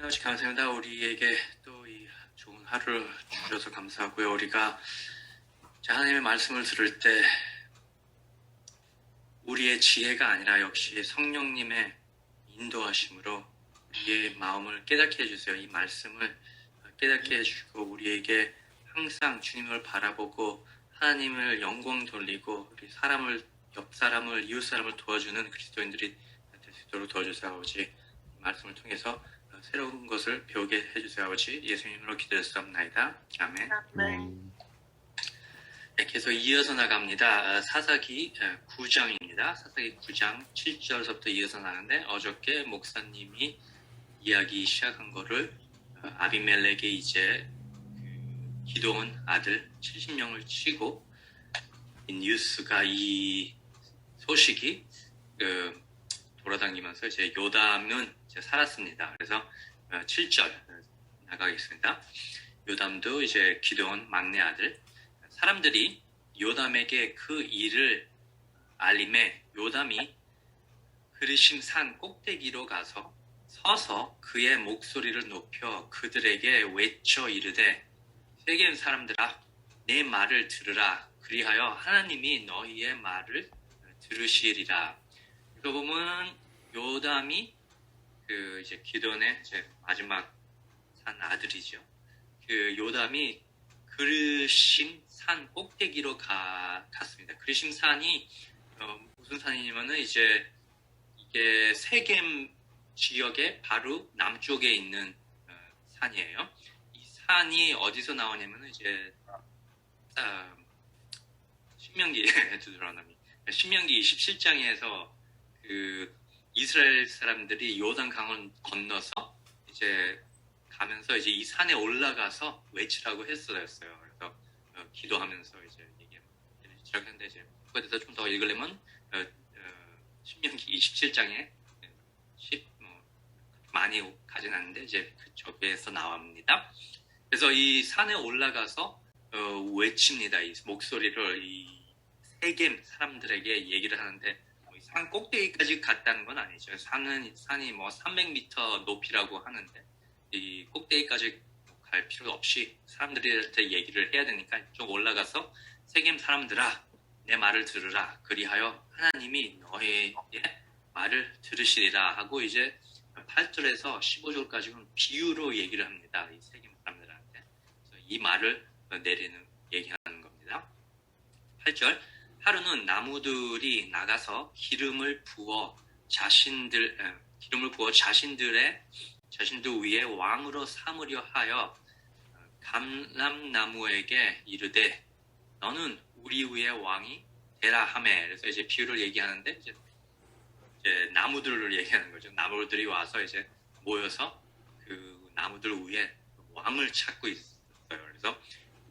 아버지 감사합니다. 우리에게 또 이 좋은 하루를 주셔서 감사하고요. 우리가 하나님의 말씀을 들을 때 우리의 지혜가 아니라 역시 성령님의 인도하심으로 우리의 마음을 깨닫게 해주세요. 이 말씀을 깨닫게 해주시고 우리에게 항상 주님을 바라보고 하나님을 영광 돌리고 우리 사람을 옆 사람을 이웃 사람을 도와주는 그리스도인들이 될 수 있도록 도와주세요. 아버지 이 말씀을 통해서 새로운 것을 배우게 해주세요. 아버지 예수님으로 기도했사옵나이다. 아멘. 네, 계속 이어서 나갑니다. 사사기 9장입니다. 사사기 9장 7절부터 이어서 나가는데 어저께 목사님이 이야기 시작한 거를 아비멜렉의 이제 기도원 아들 70명을 치고 이 뉴스가 이 소식이 돌아다니면서 이제 요담은 이제 살았습니다. 그래서 7절 나가겠습니다. 요담도 이제 기도원 막내 아들. 사람들이 요담에게 그 일을 알림해 요담이 그르심 산 꼭대기로 가서 서서 그의 목소리를 높여 그들에게 외쳐 이르되 세겜 사람들아 내 말을 들으라 그리하여 하나님이 너희의 말을 들으시리라. 이거 보면 요담이 그 이제 기도원의 이제 마지막 산 아들이죠. 그 요담이 그르심 산 꼭대기로 갔습니다. 그르심 산이 무슨 산이냐면은 이제 이게 세겜 지역의 바로 남쪽에 있는 산이에요. 이 산이 어디서 나오냐면은 이제 신명기 신명기 27장에서 그 이스라엘 사람들이 요단 강을 건너서 이제 가면서 이제 이 산에 올라가서 외치라고 했어요. 그래서 기도하면서 이제 얘기했는데 이제 그거에 대해서 좀 더 읽으려면 신명기 27장에 많이 가진 않는데 이제 저기에서 나옵니다. 그래서 이 산에 올라가서 외칩니다. 이 목소리를 이 세겜 사람들에게 얘기를 하는데 산 꼭대기까지 갔다는 건 아니죠. 산이 뭐 300m 높이라고 하는데 이 꼭대기까지 갈 필요 없이 사람들한테 얘기를 해야 되니까 좀 올라가서 세겜 사람들아 내 말을 들으라 그리하여 하나님이 너의 말을 들으시리라 하고 이제 8절에서 15절까지는 비유로 얘기를 합니다. 이 세겜 사람들한테. 그래서 이 말을 얘기하는 겁니다. 8절 하루는 나무들이 나가서 기름을 부어 자신들 위에 왕으로 삼으려 하여 감람나무에게 이르되 너는 우리 위에 왕이 되라 하매. 그래서 이제 비유를 얘기하는데 이제 나무들을 얘기하는 거죠. 나무들이 와서 이제 모여서 그 나무들 위에 왕을 찾고 있어요. 그래서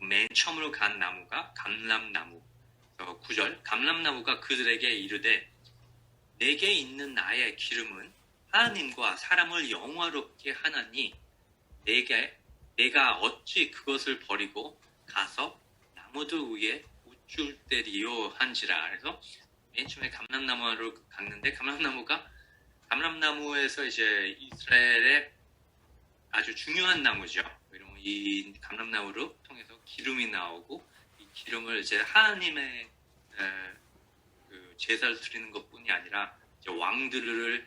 맨 처음으로 간 나무가 감람나무. 9절 감람나무가 그들에게 이르되 내게 있는 나의 기름은 하나님과 사람을 영화롭게 하나니 내가 어찌 그것을 버리고 가서 나무들 위에 우쭐 때리요 한지라. 그래서 맨 처음에 감람나무로 갔는데 감람나무에서 이제 이스라엘의 아주 중요한 나무죠. 이 감람나무로 통해서 기름이 나오고 이 기름을 이제 하나님의 그 제사를 드리는 것뿐이 아니라 이제 왕들을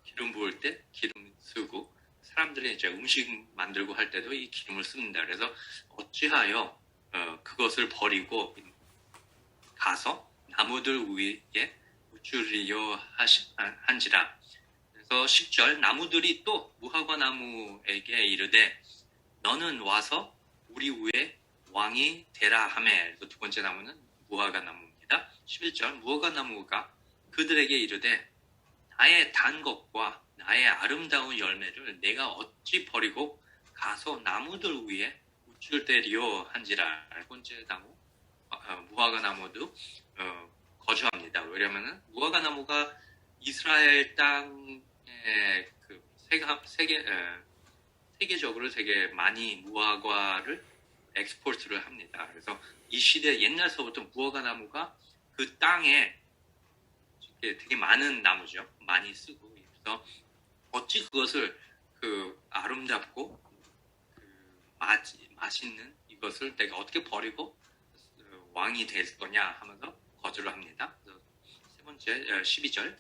기름 부을 때 기름 쓰고 사람들이 이제 음식 만들고 할 때도 이 기름을 씁니다. 그래서 어찌하여 그것을 버리고 가서 나무들 위에 우쭐리려 한지라. 그래서 10절 나무들이 또 무화과 나무에게 이르되 너는 와서 우리 위에 왕이 되라 하매. 그래서 두 번째 나무는 무화과 나무입니다. 11절 무화과 나무가 그들에게 이르되 나의 단 것과 나의 아름다운 열매를 내가 어찌 버리고 가서 나무들 위에 우쭐대리요 한지라. 네 번째 나무 무화과 나무도 거주합니다. 왜냐하면 무화과 나무가 이스라엘 땅에 그 세계적으로 되게 많이 무화과를 엑스포트를 합니다. 그래서 이 시대 옛날서부터 무화과 나무가 그 땅에 되게 많은 나무죠. 많이 쓰고. 그래서 어찌 그것을 그 아름답고 맛있는 이것을 내가 어떻게 버리고 왕이 될 거냐 하면서 거절을 합니다. 세 번째 12절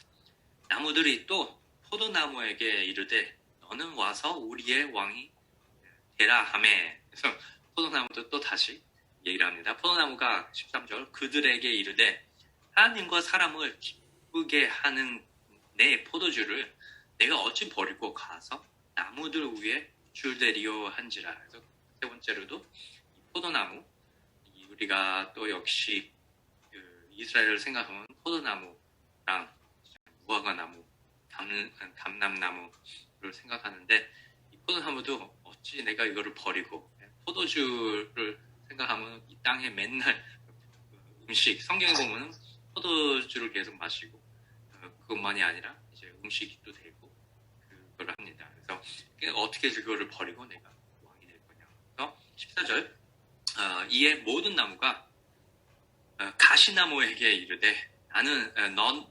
나무들이 또 포도나무에게 이르되 너는 와서 우리의 왕이 되라 하매. 그래서 포도나무도 또 다시 얘기를 합니다. 포도나무가 13절 그들에게 이르되 하나님과 사람을 기쁘게 하는 내 포도주를 내가 어찌 버리고 가서 나무들 위에 줄대리오 한지라. 그래서 세 번째로도 포도나무, 우리가 또 역시 이스라엘을 생각하면 포도나무랑 무화과나무, 감람나무를 생각하는데 이 포도나무도 어찌 내가 이거를 버리고 포도주를 생각하면 이 땅에 맨날 음식, 성경에 보면 포도주를 계속 마시고 그것만이 아니라 이제 음식도 되고 그걸 합니다. 그래서 어떻게 그거를 버리고 내가 왕이 될 거냐. 그래서 14절 이에 모든 나무가 가시나무에게 이르되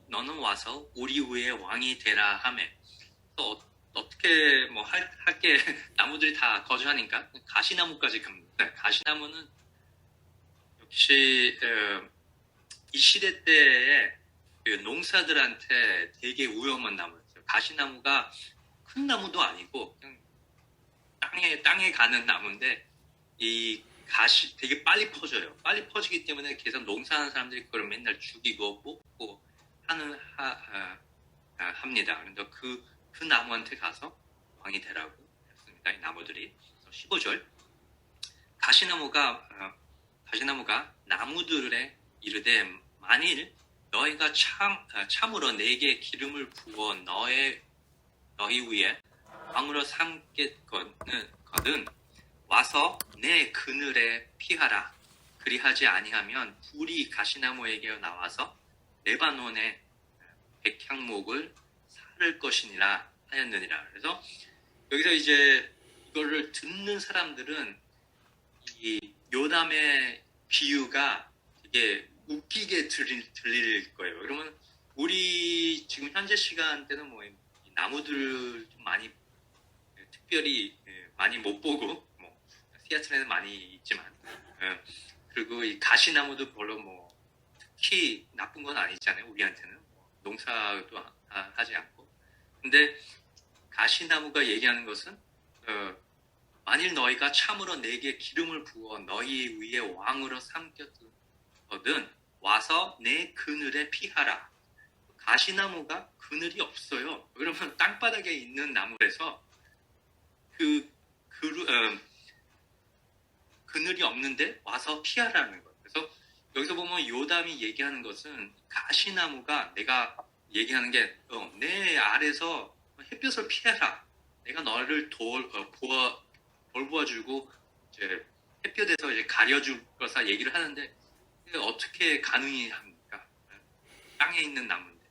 너는 와서 우리 위에 왕이 되라 하매. 또 어떻게 뭐 할게 나무들이 다 거주하니까 가시나무까지 갑니다. 가시나무는 역시 이 시대 때에 농사들한테 되게 위험한 나무였어요. 가시나무가 큰 나무도 아니고 그냥 땅에 가는 나무인데 이 가시 되게 빨리 퍼져요. 빨리 퍼지기 때문에 계속 농사하는 사람들이 그걸 맨날 죽이고 뽑고 합니다. 그런데 그 나무한테 가서 왕이 되라고 했습니다. 이 나무들이. 15절 가시나무가 나무들에 이르되 만일 너희가 참으로 내게 기름을 부어 너희 위에 왕으로 삼겠거든 와서 내 그늘에 피하라. 그리하지 아니하면 불이 가시나무에게 나와서 레바논의 백향목을 사를 것이니라 하였느니라. 그래서 여기서 이제 이거를 듣는 사람들은 이 요담의 비유가 되게 웃기게 들릴 거예요. 그러면 우리 지금 현재 시간대는 뭐 나무들 좀 많이 특별히 많이 못 보고 시애틀에는 많이 있지만 그리고 이 가시나무도 별로 뭐 특히 나쁜 건 아니잖아요. 우리한테는 농사도 하지 않고. 근데 가시나무가 얘기하는 것은 만일 너희가 참으로 내게 기름을 부어 너희 위에 왕으로 삼겼거든 와서 내 그늘에 피하라. 가시나무가 그늘이 없어요. 그러면 땅바닥에 있는 나무에서 그늘이 없는데 와서 피하라는 거예요. 그래서 여기서 보면 요담이 얘기하는 것은 가시나무가 내가 얘기하는 게 내 아래서 햇볕을 피해라. 내가 너를 돌보아주고 이제 햇볕에서 이제 가려줄 것을 얘기를 하는데 어떻게 가능히 합니까? 땅에 있는 나무인데.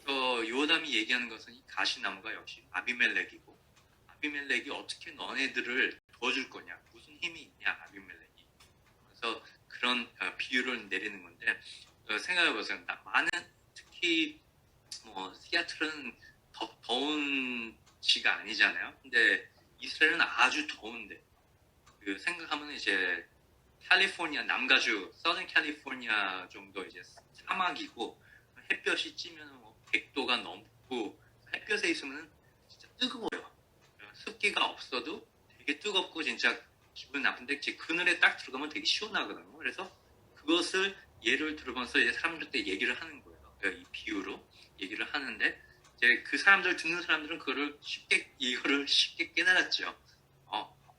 그래서 요담이 얘기하는 것은 이 가시나무가 역시 아비멜렉이고 아비멜렉이 어떻게 너네들을 도와줄 거냐? 무슨 힘이 있냐? 아비멜렉이. 그래서 그런 비유를 내리는 건데 생각해보세요. 많은 특히 뭐 시애틀은 더운 지가 아니잖아요. 근데 이스라엘은 아주 더운데 생각하면 이제 캘리포니아 남가주 서든 캘리포니아 정도 이제 사막이고 햇볕이 찌면 100도가 넘고 햇볕에 있으면 진짜 뜨거워요. 습기가 없어도 되게 뜨겁고 진짜 기분 나쁜데 그늘에 딱 들어가면 되게 시원하거든요. 그래서 그것을 예를 들으면서 이제 사람들한테 얘기를 하는 거예요. 이 비유로 얘기를 하는데 이제 그 사람들 듣는 사람들은 이거를 쉽게 깨달았죠.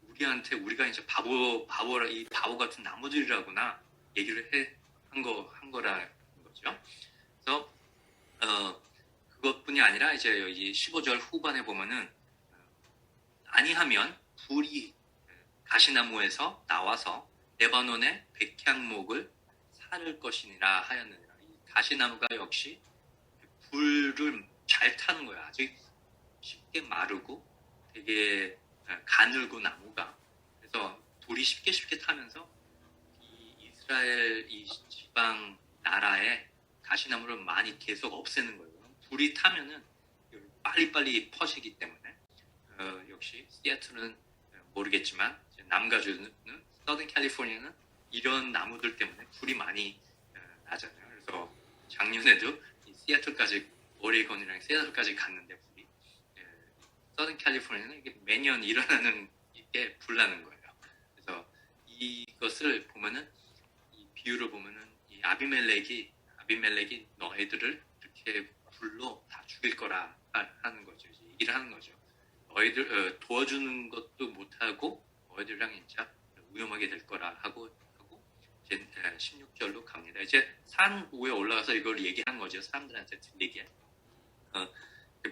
우리한테 우리가 이제 바보라 이 바보 같은 나무들이라구나 얘기를 한 거라는 거죠. 그래서 그것뿐이 아니라 이제 여기 15절 후반에 보면은 아니하면 불이 가시나무에서 나와서 레바논의 백향목을 사를 것이니라 하였느니라. 이 가시나무가 역시 불을 잘 타는 거야. 아주 쉽게 마르고 되게 가늘고 나무가. 그래서 불이 쉽게 타면서 이 이스라엘 이 지방 나라에 가시나무를 많이 계속 없애는 거예요. 불이 타면은 빨리빨리 퍼지기 때문에 역시 시애틀은 모르겠지만 남가주는 서든 캘리포니아는 이런 나무들 때문에 불이 많이 나잖아요. 그래서 작년에도 시애틀까지 오레곤이랑 시애틀까지 갔는데 불이 서든 캘리포니아는 이게 매년 일어나는 게 불나는 거예요. 그래서 이것을 보면은 이 비유를 보면은 이 아비멜렉이 너희들을 이렇게 불로 다 죽일 거라 하는 거죠. 얘기를 하는 거죠. 너희들 도와주는 것도 못하고 너희들이랑 진짜 위험하게 될 거라 하고 이제 16절로 갑니다. 이제 산 위에 올라가서 이걸 얘기한 거죠. 사람들한테 들리게.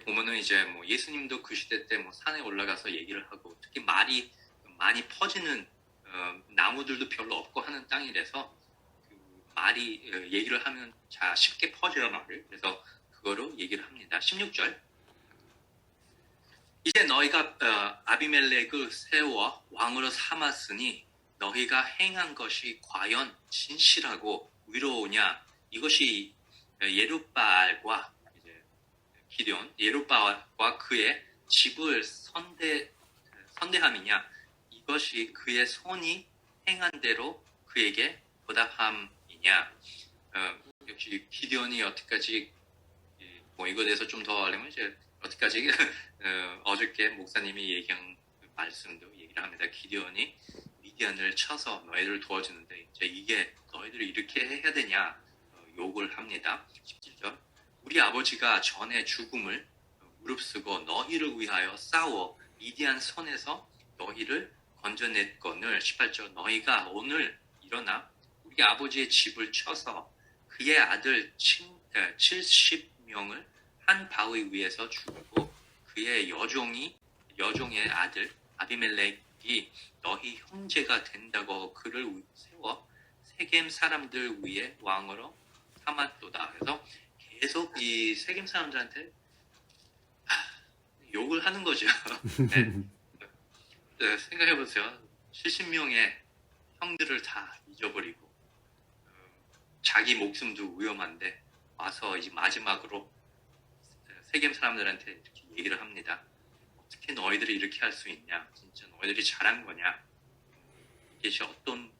보면은 이제 뭐 예수님도 그 시대 때 뭐 산에 올라가서 얘기를 하고 특히 말이 많이 퍼지는 나무들도 별로 없고 하는 땅이라서 그 말이 얘기를 하면 쉽게 퍼져요 말을. 그래서 그거로 얘기를 합니다. 16절. 이제 너희가 아비멜렉을 세워 왕으로 삼았으니 너희가 행한 것이 과연 진실하고 의로우냐? 이것이 예룻바알과 기드온, 예룻바알과 그의 집을 선대함이냐? 이것이 그의 손이 행한 대로 그에게 보답함이냐? 역시 기드온이 어떻게까지 뭐 이거에 대해서 좀 더 알려면 이제 어떻게까지 어저께 목사님이 얘기한 말씀도 얘기를 합니다. 기드온이 미디안을 쳐서 너희들을 도와주는데 이제 이게 너희들이 이렇게 해야 되냐 욕을 합니다. 17절. 우리 아버지가 전에 죽음을 무릅쓰고 너희를 위하여 싸워 미디안 손에서 너희를 건져냈거늘. 18절. 너희가 오늘 일어나 우리 아버지의 집을 쳐서 그의 아들 70명을 한 바위 위에서 죽이고 그의 여종의 아들 아비멜렉이 너희 형제가 된다고 그를 세워 세겜 사람들 위에 왕으로 삼았도다. 그래서 계속 이 세겜 사람들한테 욕을 하는 거죠. 네. 생각해보세요. 70명의 형들을 다 잊어버리고 자기 목숨도 위험한데 와서 이제 마지막으로 세겜 사람들한테 이렇게 얘기를 합니다. 어떻게 너희들이 이렇게 할 수 있냐? 진짜 너희들이 잘한 거냐? 이게 어떤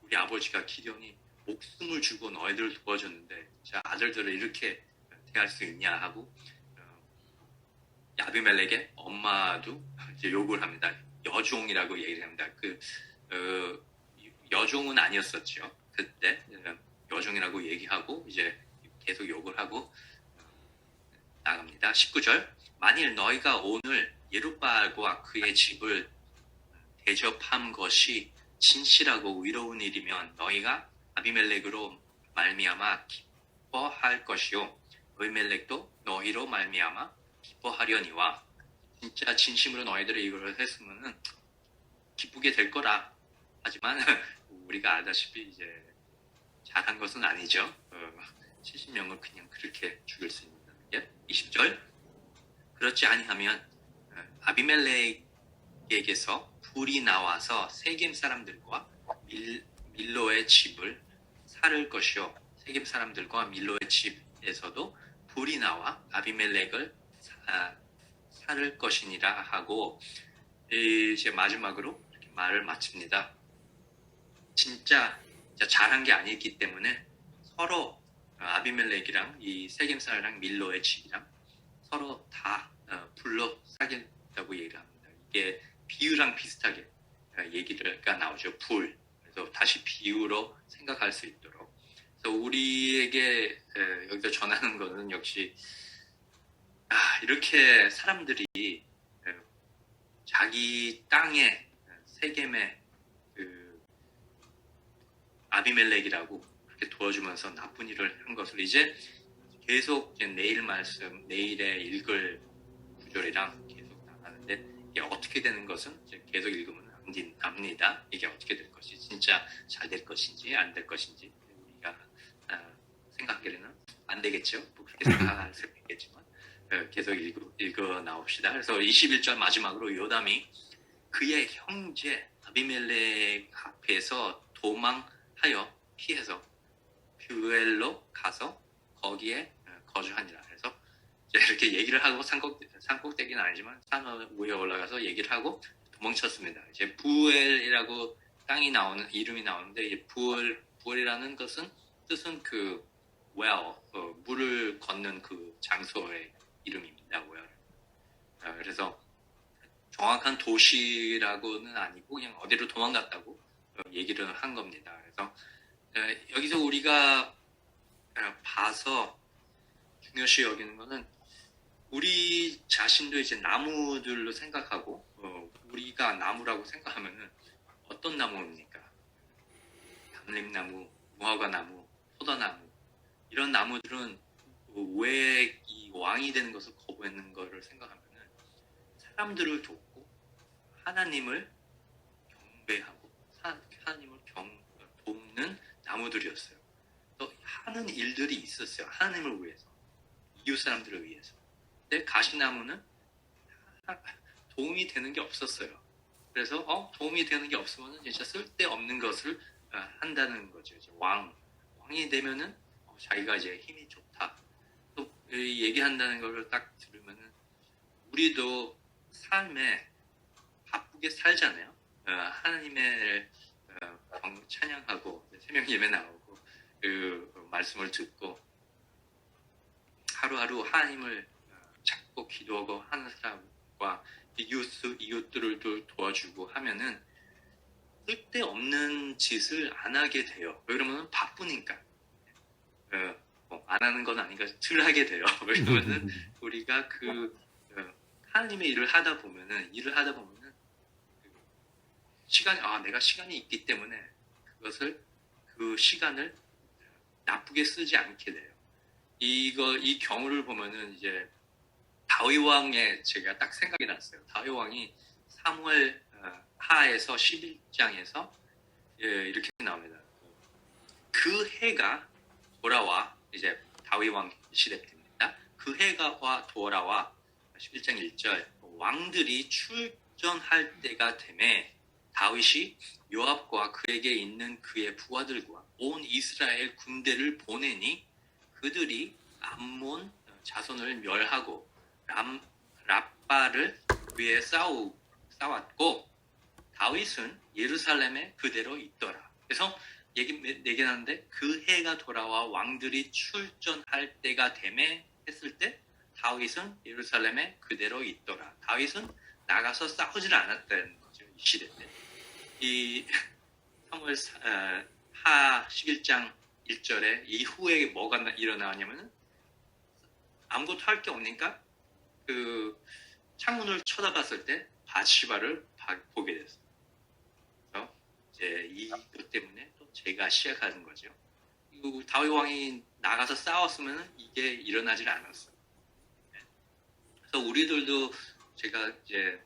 우리 아버지가 기드온이 목숨을 주고 너희들을 도와줬는데 자 아들들을 이렇게 대할 수 있냐 하고 아비멜렉의 엄마도 이제 욕을 합니다. 여종이라고 얘기를 합니다. 여종은 아니었었죠. 그때 여종이라고 얘기하고 이제 계속 욕을 하고 나갑니다. 19절. 만일 너희가 오늘 예룻바알과 그의 집을 대접한 것이 진실하고 의로운 일이면 너희가 아비멜렉으로 말미암아 기뻐할 것이요 아비멜렉도 너희로 말미암아 기뻐하려니와. 진짜 진심으로 너희들이 이걸 했으면은 기쁘게 될 거라. 하지만 우리가 알다시피 이제 잘한 것은 아니죠. 70명을 그냥 그렇게 죽일 수 있는 게. 20절. 그렇지 아니하면 아비멜렉에게서 불이 나와서 세겜 사람들과 밀로의 집을 살을 것이요 세겜 사람들과 밀로의 집에서도 불이 나와 아비멜렉을 살을 것이니라 하고 이제 마지막으로 이렇게 말을 마칩니다. 진짜 잘한 게 아니기 때문에 서로 아비멜렉이랑 이 세겜 사람이랑 밀로의 집이랑 서로 다 불로 사겠다고 얘기를 합니다. 이게 비유랑 비슷하게 얘기가 나오죠. 불. 그래서 다시 비유로 생각할 수 있도록. 그래서 우리에게 여기서 전하는 거는 역시 이렇게 사람들이 자기 땅에 세겜의 아비멜렉이라고 그렇게 도와주면서 나쁜 일을 한 것을 이제 계속 이제 내일에 읽을 구절이랑 계속 나가는데 이게 어떻게 되는 것은 이제 계속 읽으면 압니다. 이게 어떻게 될 것이 진짜 잘 될 것인지 안 될 것인지 우리가 생각하기에는 안 되겠죠. 뭐 그렇게 생각할 수 있겠지만 계속 읽어 나옵시다. 그래서 21절 마지막으로 요담이 그의 형제 아비멜렉 앞에서 도망하여 피해서 뷰엘로 가서 거기에 거주하니라. 그래서 이제 이렇게 얘기를 하고 산꼭대기는 아니지만 산 위에 올라가서 얘기를 하고 도망쳤습니다. 이제 부엘이라고 땅이 나오는 이름이 나오는데 이제 부엘이라는 것은 뜻은 그 well 물을 걷는 그 장소의 이름입니다. well. 그래서 정확한 도시라고는 아니고 그냥 어디로 도망갔다고 얘기를 한 겁니다. 그래서 여기서 우리가 봐서 중요시 여기는 거는 우리 자신도 이제 나무들로 생각하고 우리가 나무라고 생각하면은 어떤 나무입니까? 감림나무, 무화과나무, 포도나무 이런 나무들은 왜 이 왕이 되는 것을 거부했는 거를 생각하면은 사람들을 돕고 하나님을 경배하고 하나님을 돕는 나무들이었어요. 또 하는 일들이 있었어요. 하나님을 위해서, 이웃 사람들을 위해서. 근데 가시나무는 도움이 되는 게 없었어요. 그래서 도움이 되는 게 없으면 진짜 쓸데없는 것을 한다는 거죠. 이제 왕이 되면은 자기가 이제 힘이 좋다. 또 얘기한다는 걸 딱 들으면은 우리도 삶에 바쁘게 살잖아요. 하나님의 찬양하고 새벽 예배 나오고 그 말씀을 듣고 하루하루 하나님을 찾고 기도하고 하는 사람과 이웃들을 도와주고 하면은 쓸데없는 짓을 안 하게 돼요. 왜냐면 바쁘니까. 안 하는 건 아니니까 덜 하게 돼요. 왜냐면은 우리가 하나님의 일을 하다 보면은 내가 시간이 있기 때문에 그 시간을 나쁘게 쓰지 않게 돼요. 이 경우를 보면은 이제 다윗 왕의 제가 딱 생각이 났어요. 다윗 왕이 사무엘 하에서 11장에서 이렇게 나옵니다. 그 해가 돌아와 이제 다윗 왕 시대 때입니다. 그 해가 돌아와 11장 1절 왕들이 출전할 때가 되매 다윗이 요압과 그에게 있는 그의 부하들과 온 이스라엘 군대를 보내니 그들이 암몬 자손을 멸하고 랍바를 위해 싸웠고 다윗은 예루살렘에 그대로 있더라. 그래서 얘기하는데 그 해가 돌아와 왕들이 출전할 때가 되매 했을 때 다윗은 예루살렘에 그대로 있더라. 다윗은 나가서 싸우질 않았다는 거죠. 이 시대 때. 이 사무엘 하 11장 1절에 이후에 뭐가 일어나냐면은 아무것도 할 게 없으니까 그 창문을 쳐다봤을 때 바시바를 보게 됐어요. 그래서 이제 이것 때문에 또 제가 시작하는 거죠. 다윗 왕이 나가서 싸웠으면 이게 일어나질 않았어요. 그래서 우리들도 제가 이제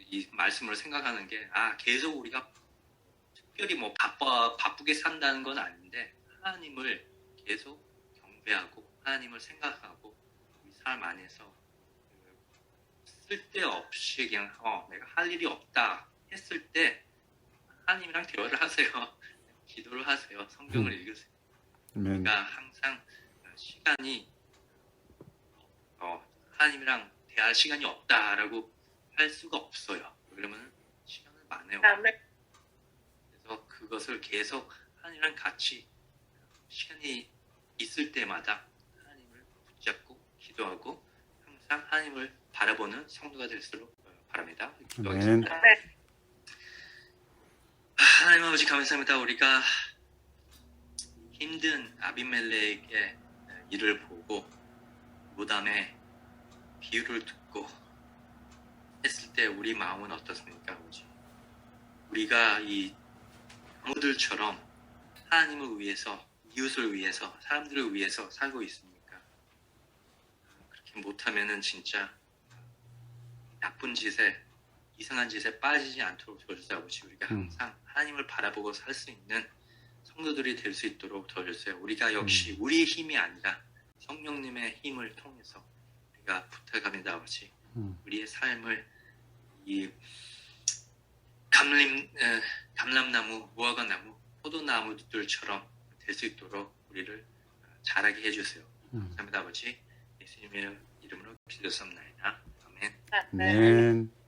이 말씀을 생각하는 게 계속 우리가 특별히 뭐 바쁘게 산다는 건 아닌데 하나님을 계속 경배하고 하나님을 생각하고 우리 삶 안에서 쓸데없이 그냥 내가 할 일이 없다 했을 때 하나님이랑 대화를 하세요. 기도를 하세요. 성경을 읽으세요. 우리가 항상 시간이 하나님이랑 대할 시간이 없다라고 할 수가 없어요. 그러면 시간을 많아요. 그래서 그것을 계속 하나님이랑 같이 시간이 있을 때마다 하나님을 붙잡고 기도하고 항상 하나님을 바라보는 성도가 될수록 바랍니다. 기도하겠습니다. 하나님 아버지 감사합니다. 우리가 힘든 아비멜렉의 일을 보고 무담의 비유를 듣고 했을 때 우리 마음은 어떻습니까, 아버지? 우리가 이 나무들처럼 하나님을 위해서, 이웃을 위해서, 사람들을 위해서 살고 있습니까? 그렇게 못하면은 진짜 나쁜 짓에, 이상한 짓에 빠지지 않도록 도와주세요, 아버지. 우리가 항상 하나님을 바라보고 살 수 있는 성도들이 될 수 있도록 도와주세요. 우리가 역시 우리의 힘이 아니라 성령님의 힘을 통해서 우리가 부탁합니다, 아버지. 우리의 삶을 이 감람나무, 무화과나무, 포도나무들처럼 될 수 있도록 우리를 자라게 해주세요. 감사합니다, 아버지. 예수님의 이름으로 빌었옵나이다. 아멘. 아멘.